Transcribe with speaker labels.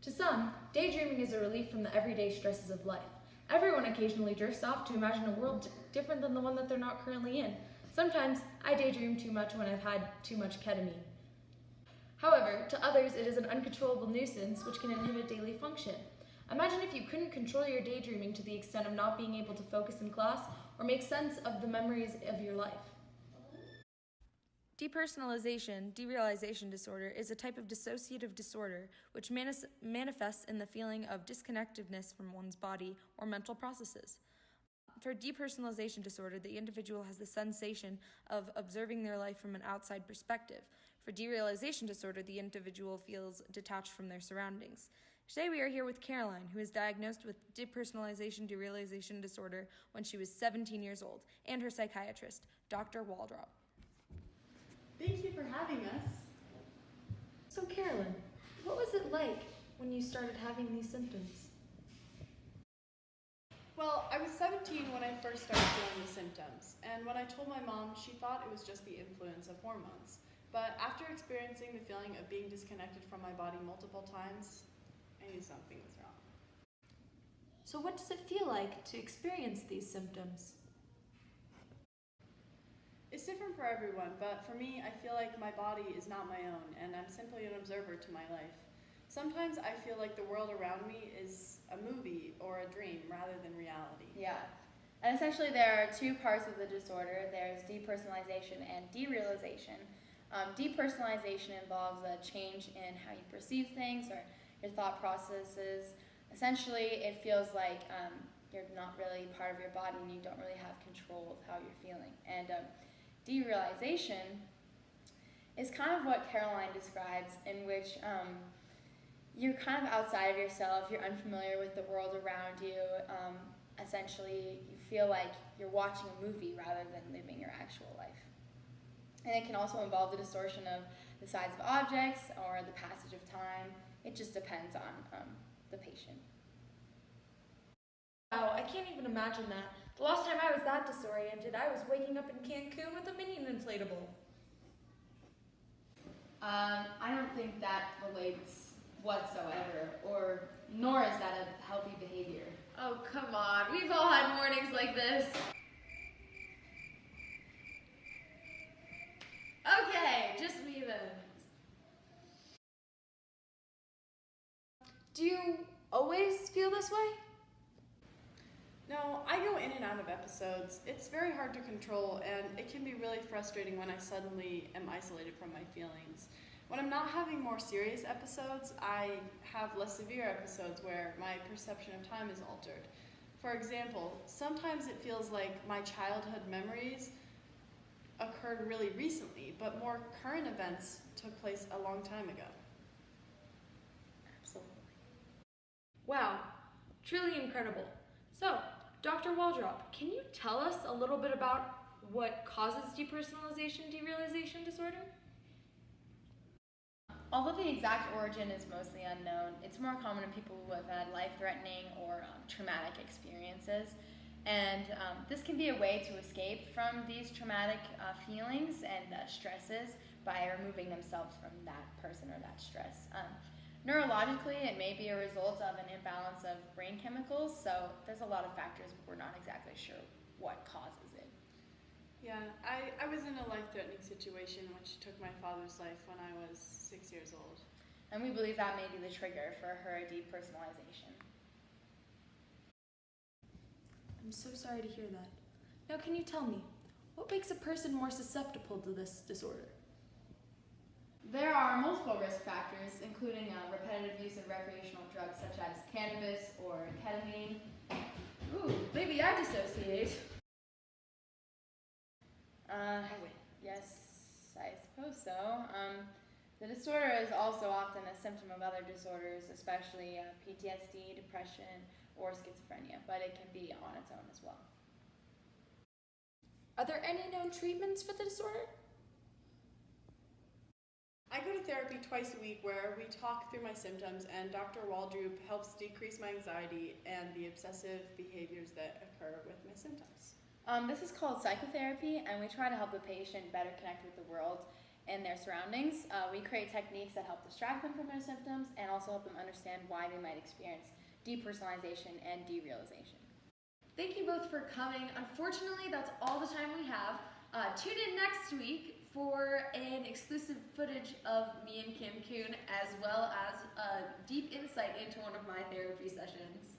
Speaker 1: To some, daydreaming is a relief from the everyday stresses of life. Everyone occasionally drifts off to imagine a world different than the one that they're not currently in. Sometimes, I daydream too much when I've had too much ketamine. However, to others, it is an uncontrollable nuisance which can inhibit daily function. Imagine if you couldn't control your daydreaming to the extent of not being able to focus in class or make sense of the memories of your life. Depersonalization, derealization disorder, is a type of dissociative disorder which manifests in the feeling of disconnectedness from one's body or mental processes. For depersonalization disorder, the individual has the sensation of observing their life from an outside perspective. For derealization disorder, the individual feels detached from their surroundings. Today we are here with Caroline, who was diagnosed with depersonalization derealization disorder when she was 17 years old, and her psychiatrist, Dr. Waldrop.
Speaker 2: Thank you for having us.
Speaker 1: So Caroline, what was it like when you started having these symptoms?
Speaker 2: Well, I was 17 when I first started feeling the symptoms, and when I told my mom, she thought it was just the influence of hormones. But after experiencing the feeling of being disconnected from my body multiple times, I knew something was wrong.
Speaker 1: So what does it feel like to experience these symptoms?
Speaker 2: It's different for everyone, but for me, I feel like my body is not my own, and I'm simply an observer to my life. Sometimes I feel like the world around me is a movie or a dream rather than reality.
Speaker 3: Yeah. And essentially there are two parts of the disorder. There's depersonalization and derealization. Depersonalization involves a change in how you perceive things or your thought processes. Essentially, it feels like you're not really part of your body and you don't really have control of how you're feeling. And derealization is kind of what Caroline describes, in which you're kind of outside of yourself, you're unfamiliar with the world around you. Essentially, you feel like you're watching a movie rather than living your actual life. And it can also involve the distortion of the size of objects or the passage of time. It just depends on the patient.
Speaker 1: Wow, I can't even imagine that. The last time I was that disoriented, I was waking up in Cancun with a Minion inflatable.
Speaker 3: I don't think that relates whatsoever, nor is that a healthy behavior.
Speaker 4: Oh, come on. We've all had mornings like this. Okay, just me then.
Speaker 1: Do you always feel this way?
Speaker 2: No, I go in and out of episodes. It's very hard to control, and it can be really frustrating when I suddenly am isolated from my feelings. When I'm not having more serious episodes, I have less severe episodes where my perception of time is altered. For example, sometimes it feels like my childhood memories occurred really recently, but more current events took place a long time ago.
Speaker 3: Absolutely.
Speaker 1: Wow, truly incredible. So, Dr. Waldrop, can you tell us a little bit about what causes depersonalization derealization disorder?
Speaker 3: Although the exact origin is mostly unknown, it's more common in people who have had life-threatening or traumatic experiences. And this can be a way to escape from these traumatic feelings and stresses by removing themselves from that person or that stress. Neurologically, it may be a result of an imbalance of brain chemicals, so there's a lot of factors, but we're not exactly sure what causes it.
Speaker 2: Yeah, I was in a life-threatening situation which took my father's life when I was 6 years old.
Speaker 3: And we believe that may be the trigger for her depersonalization.
Speaker 1: I'm so sorry to hear that. Now, can you tell me, what makes a person more susceptible to this disorder?
Speaker 3: There are multiple risk factors, including repetitive use of recreational drugs such as cannabis or ketamine.
Speaker 4: Ooh, maybe I dissociate.
Speaker 3: Yes, I suppose so. The disorder is also often a symptom of other disorders, especially PTSD, depression, or schizophrenia, but it can be on its own as well.
Speaker 1: Are there any known treatments for the disorder?
Speaker 2: I go to therapy twice a week where we talk through my symptoms, and Dr. Waldrop helps decrease my anxiety and the obsessive behaviors that occur with my symptoms.
Speaker 3: This is called psychotherapy, and we try to help the patient better connect with the world and their surroundings. We create techniques that help distract them from their symptoms and also help them understand why they might experience depersonalization and derealization.
Speaker 4: Thank you both for coming. Unfortunately, that's all the time we have. Tune in next week for an exclusive footage of me and Kim Kuhn, as well as a deep insight into one of my therapy sessions.